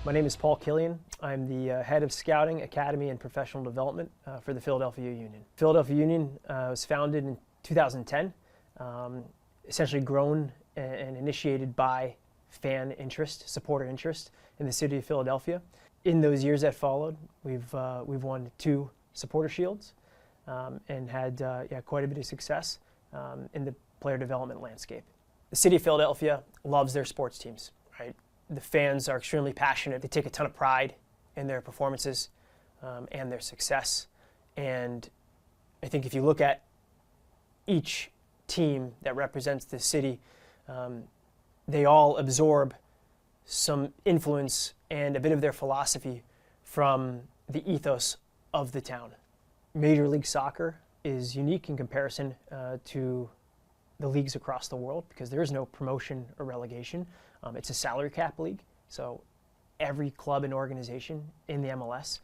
My name is Paul Killian. I'm the head of Scouting, Academy, and Professional Development for the Philadelphia Union. Philadelphia Union was founded in 2010, essentially grown and initiated by fan interest, supporter interest in the city of Philadelphia. In those years that followed, we've won 2 supporter shields and had quite a bit of success in the player development landscape. The city of Philadelphia loves their sports teams, right? The fans are extremely passionate. They take a ton of pride in their performances and their success. And I think if you look at each team that represents the city, they all absorb some influence and a bit of their philosophy from the ethos of the town. Major League Soccer is unique in comparison to the leagues across the world because there is no promotion or relegation. It's a salary cap league, so every club and organization in the MLS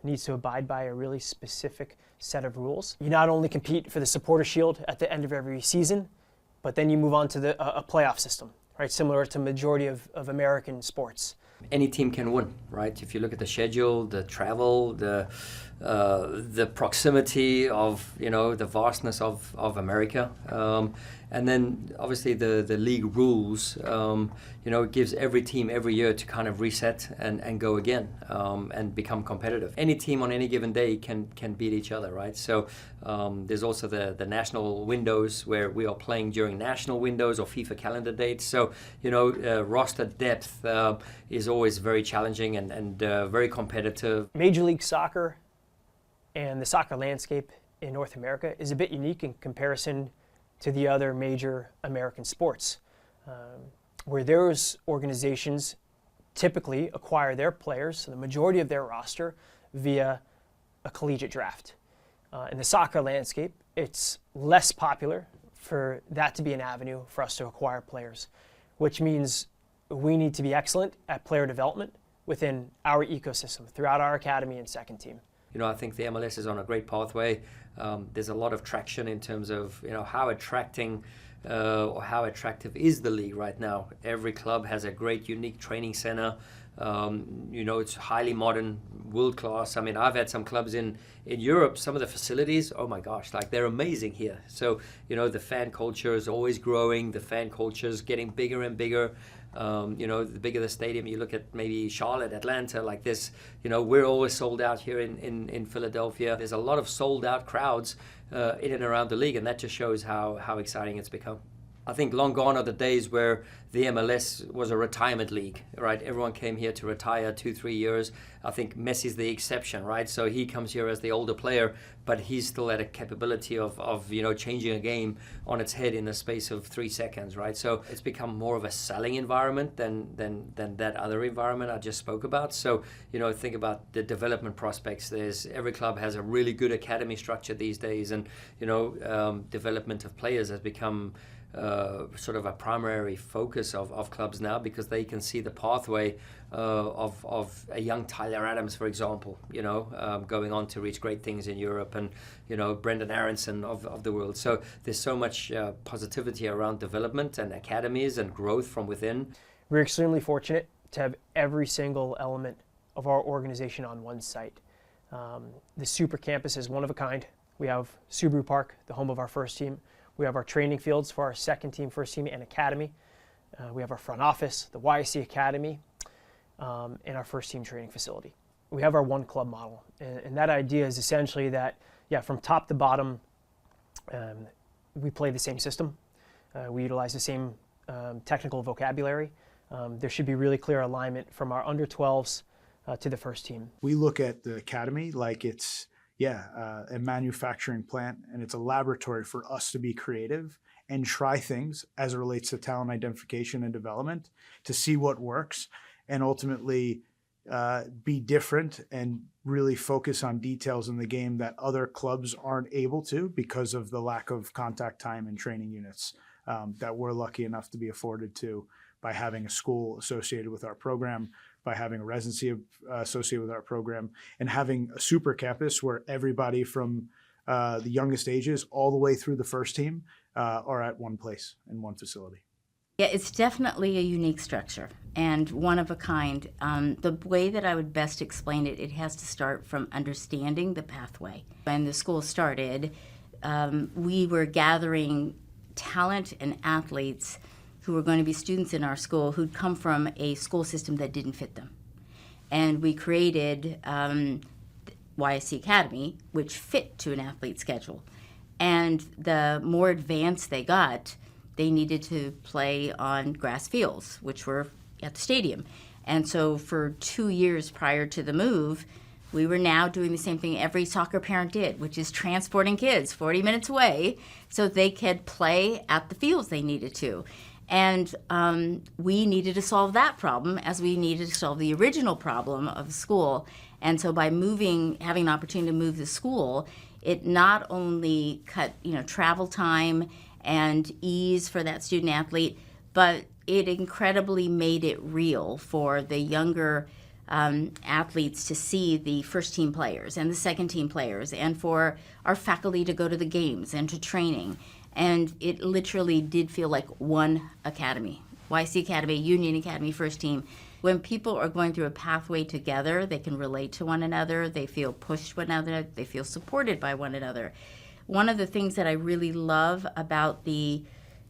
needs to abide by a really specific set of rules. You not only compete for the supporter shield at the end of every season, but then you move on to a playoff system, right? Similar to majority of American sports. Any team can win, right? If you look at the schedule, the travel, the proximity of, the vastness of America. And then obviously the league rules, it gives every team every year to kind of reset and go again and become competitive. Any team on any given day can beat each other, right? So there's also the national windows where we are playing during national windows or FIFA calendar dates. So, roster depth is always very challenging and very competitive. Major League Soccer and the soccer landscape in North America is a bit unique in comparison to the other major American sports, where those organizations typically acquire their players, so the majority of their roster, via a collegiate draft. In the soccer landscape, it's less popular for that to be an avenue for us to acquire players, which means we need to be excellent at player development within our ecosystem throughout our academy and second team. I think the MLS is on a great pathway. There's a lot of traction in terms of, how attractive is the league right now. Every club has a great, unique training center. It's highly modern, world class. I mean, I've had some clubs in Europe, some of the facilities, oh my gosh, they're amazing here. So, the fan culture is always growing. The fan culture is getting bigger and bigger. The bigger the stadium, you look at maybe Charlotte, Atlanta, like this, we're always sold out here in Philadelphia. There's a lot of sold out crowds in and around the league, and that just shows how exciting it's become. I think long gone are the days where the MLS was a retirement league, right? Everyone came here to retire 2-3 years. I think Messi's the exception, right? So he comes here as the older player, but he's still at a capability of changing a game on its head in the space of 3 seconds, right? So it's become more of a selling environment than that other environment I just spoke about. So, think about the development prospects. Every club has a really good academy structure these days, and, development of players has become sort of a primary focus of clubs now, because they can see the pathway of a young Tyler Adams, for example, going on to reach great things in Europe, and Brendan Aronson of the world. So there's so much positivity around development and academies and growth from within. We're extremely fortunate to have every single element of our organization on one site. The Super Campus is one of a kind. We have Subaru Park, the home of our first team. We have our training fields for our second team, first team, and academy. We have our front office, the YSC Academy, and our first team training facility. We have our one club model, and that idea is essentially that, from top to bottom, we play the same system. We utilize the same technical vocabulary. There should be really clear alignment from our under 12s to the first team. We look at the academy like it's a manufacturing plant, and it's a laboratory for us to be creative and try things as it relates to talent identification and development, to see what works, and ultimately be different and really focus on details in the game that other clubs aren't able to because of the lack of contact time and training units that we're lucky enough to be afforded to by having a school associated with our program, by having a residency associated with our program, and having a super campus where everybody from the youngest ages all the way through the first team are at one place in one facility. Yeah, it's definitely a unique structure and one of a kind. The way that I would best explain it, it has to start from understanding the pathway. When the school started, we were gathering talent and athletes who were going to be students in our school who'd come from a school system that didn't fit them. And we created YSC Academy, which fit to an athlete's schedule. And the more advanced they got, they needed to play on grass fields, which were at the stadium. And so for 2 years prior to the move, we were now doing the same thing every soccer parent did, which is transporting kids 40 minutes away so they could play at the fields they needed to. And we needed to solve that problem as we needed to solve the original problem of the school. And so by moving, having an opportunity to move the school, it not only cut travel time and ease for that student athlete, but it incredibly made it real for the younger athletes to see the first team players and the second team players, and for our faculty to go to the games and to training. And it literally did feel like one academy, YC Academy, Union Academy, first team. When people are going through a pathway together, they can relate to one another, they feel pushed one another, they feel supported by one another. One of the things that I really love about the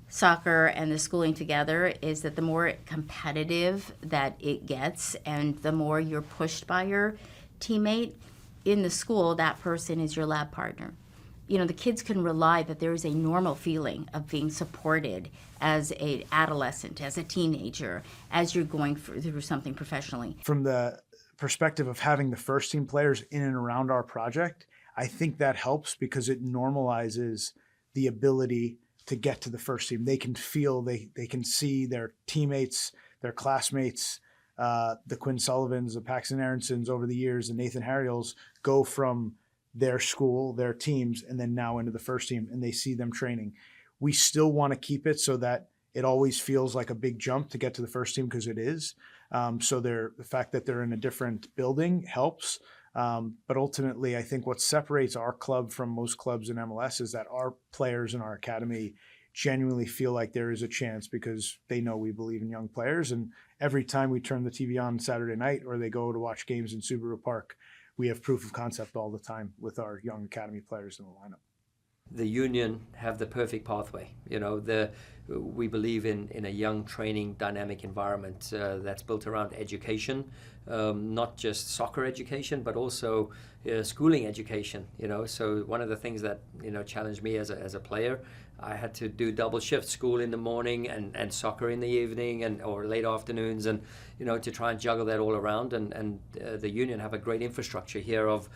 soccer and the schooling together is that the more competitive that it gets and the more you're pushed by your teammate in the school, that person is your lab partner. The kids can rely that there is a normal feeling of being supported as an adolescent, as a teenager, as you're going through something professionally. From the perspective of having the first team players in and around our project, I think that helps because it normalizes the ability to get to the first team. They can feel, they can see their teammates, their classmates, the Quinn Sullivans, the Paxton Aronsons over the years, and Nathan Harriels go from their school, their teams, and then now into the first team, and they see them training. We still want to keep it so that it always feels like a big jump to get to the first team, because it is. So the fact that they're in a different building helps. But ultimately, I think what separates our club from most clubs in MLS is that our players in our academy genuinely feel like there is a chance because they know we believe in young players. And every time we turn the TV on Saturday night or they go to watch games in Subaru Park, we have proof of concept all the time with our young academy players in the lineup. The Union have the perfect pathway. We believe in a young, training, dynamic environment that's built around education, not just soccer education, but also schooling education. So one of the things that challenged me as a player, I had to do double shifts, school in the morning and soccer in the evening or late afternoons, and to try and juggle that all around. And the Union have a great infrastructure here of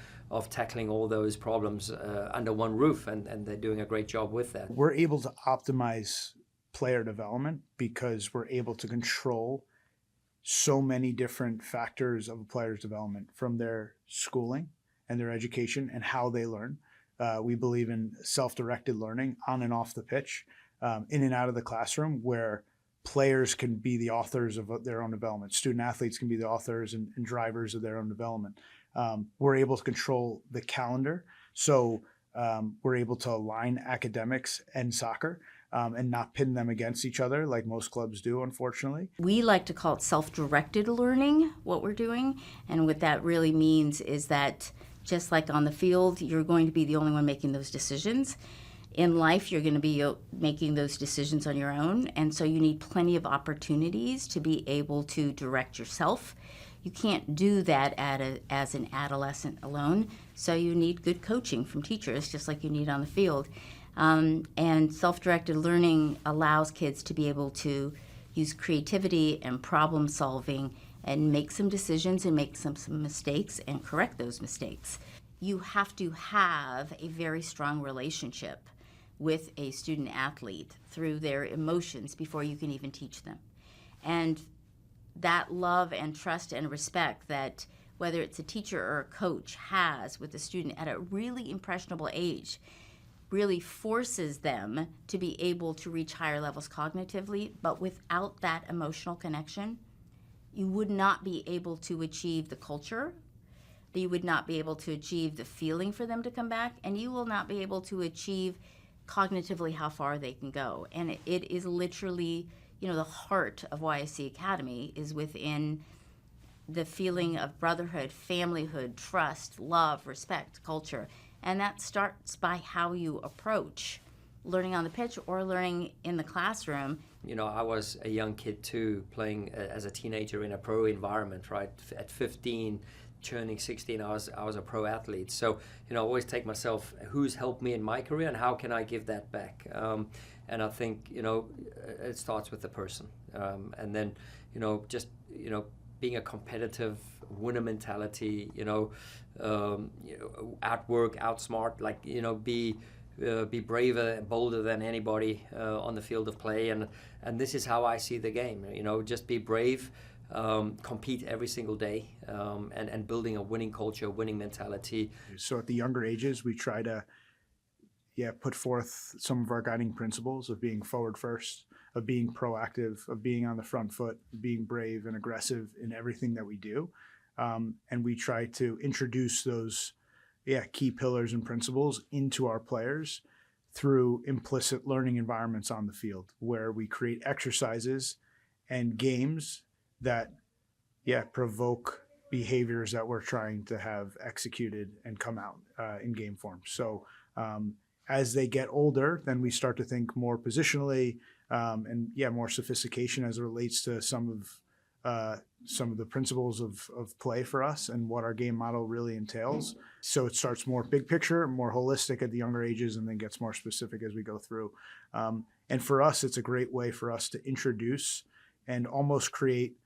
tackling all those problems under one roof, and they're doing a great job with that. We're able to optimize player development because we're able to control so many different factors of a player's development, from their schooling and their education and how they learn. We believe in self-directed learning on and off the pitch, in and out of the classroom, where players can be the authors of their own development. Student athletes can be the authors and drivers of their own development. We're able to control the calendar. So we're able to align academics and soccer and not pin them against each other like most clubs do, unfortunately. We like to call it self-directed learning, what we're doing. And what that really means is that just like on the field, you're going to be the only one making those decisions. In life, you're going to be making those decisions on your own. And so you need plenty of opportunities to be able to direct yourself. You can't do that as an adolescent alone. So you need good coaching from teachers, just like you need on the field. And self-directed learning allows kids to be able to use creativity and problem solving and make some decisions and make some mistakes and correct those mistakes. You have to have a very strong relationship with a student athlete through their emotions before you can even teach them. And that love and trust and respect that whether it's a teacher or a coach has with the student at a really impressionable age really forces them to be able to reach higher levels cognitively. But without that emotional connection, you would not be able to achieve the culture, you would not be able to achieve the feeling for them to come back, and you will not be able to achieve cognitively how far they can go. And it is literally, the heart of YSC Academy is within the feeling of brotherhood, familyhood, trust, love, respect, culture. And that starts by how you approach learning on the pitch or learning in the classroom. I was a young kid too, playing as a teenager in a pro environment, right? At 15, turning 16, I was a pro athlete. So, I always take myself, who's helped me in my career and how can I give that back? And I think, it starts with the person. And then, just, being a competitive winner mentality, outwork, outsmart, be braver and bolder than anybody on the field of play. And this is how I see the game, just be brave, compete every single day, and building a winning culture, winning mentality. So at the younger ages, we try to put forth some of our guiding principles of being forward first, of being proactive, of being on the front foot, being brave and aggressive in everything that we do. And we try to introduce those key pillars and principles into our players through implicit learning environments on the field, where we create exercises and games that provoke behaviors that we're trying to have executed and come out in game form. So as they get older, then we start to think more positionally, and more sophistication as it relates to some of the principles of play for us and what our game model really entails. So it starts more big picture, more holistic at the younger ages, and then gets more specific as we go through. And for us, it's a great way for us to introduce and almost create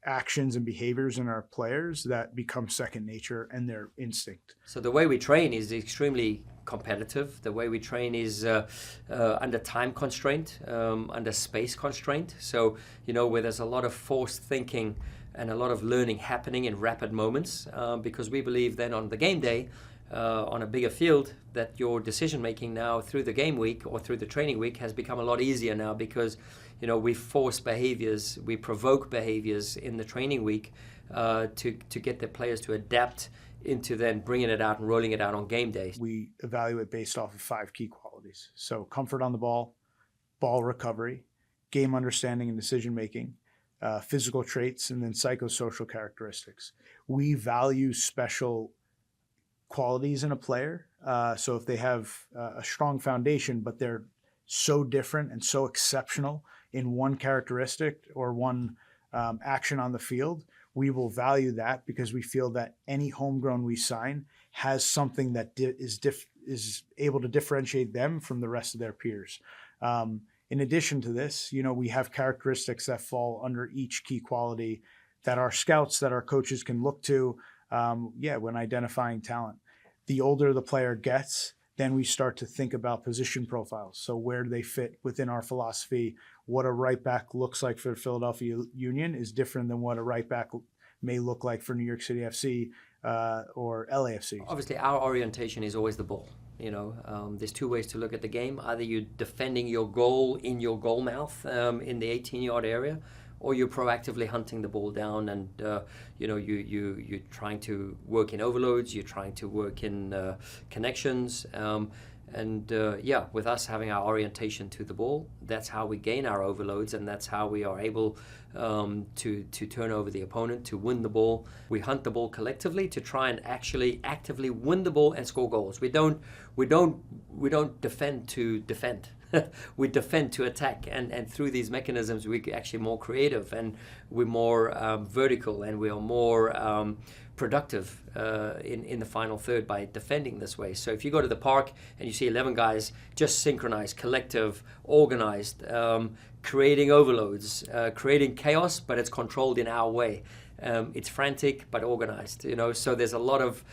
actions and behaviors in our players that become second nature and their instinct. So the way we train is extremely competitive. The way we train is under time constraint, under space constraint. So, where there's a lot of forced thinking and a lot of learning happening in rapid moments, because we believe then on the game day, on a bigger field, that your decision making now through the game week or through the training week has become a lot easier now, because we force behaviors, we provoke behaviors in the training week to get the players to adapt into then bringing it out and rolling it out on game days. We evaluate based off of 5 key qualities. So comfort on the ball recovery, game understanding and decision making, physical traits, and then psychosocial characteristics. We value special qualities in a player. So if they have a strong foundation, but they're so different and so exceptional in one characteristic or one action on the field, we will value that, because we feel that any homegrown we sign has something that is able to differentiate them from the rest of their peers. In addition to this, we have characteristics that fall under each key quality that our scouts, that our coaches can look to when identifying talent. The older the player gets, then we start to think about position profiles. So where do they fit within our philosophy? What a right back looks like for Philadelphia Union is different than what a right back may look like for New York City FC or LAFC. Obviously, our orientation is always the ball. There's 2 ways to look at the game. Either you're defending your goal in your goal mouth in the 18-yard area, or you're proactively hunting the ball down, and you're trying to work in overloads, you're trying to work in connections, with us having our orientation to the ball, that's how we gain our overloads, and that's how we are able to turn over the opponent, to win the ball. We hunt the ball collectively to try and actually actively win the ball and score goals. We don't defend to defend. We defend to attack, and through these mechanisms we're actually more creative, and we're more vertical, and we are more productive in the final third by defending this way. So if you go to the park and you see 11 guys just synchronized, collective, organized, creating overloads, creating chaos, but it's controlled in our way. It's frantic but organized, So there's a lot of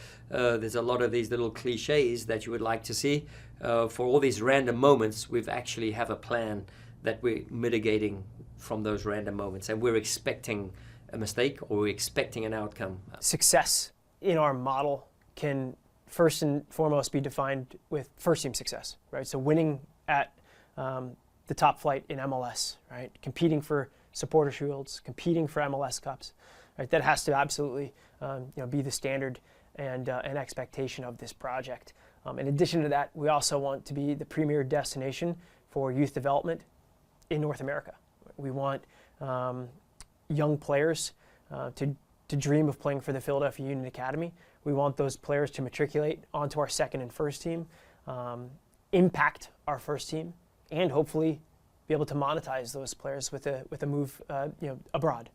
these little cliches that you would like to see. For all these random moments, we've actually have a plan that we're mitigating from those random moments, and we're expecting a mistake, or we're expecting an outcome. Success in our model can first and foremost be defined with first team success, right? So winning at the top flight in MLS, right? Competing for supporter shields, competing for MLS Cups, right? That has to absolutely be the standard and an expectation of this project. In addition to that, we also want to be the premier destination for youth development in North America. We want young players to dream of playing for the Philadelphia Union Academy. We want those players to matriculate onto our second and first team, impact our first team, and hopefully be able to monetize those players with a move abroad.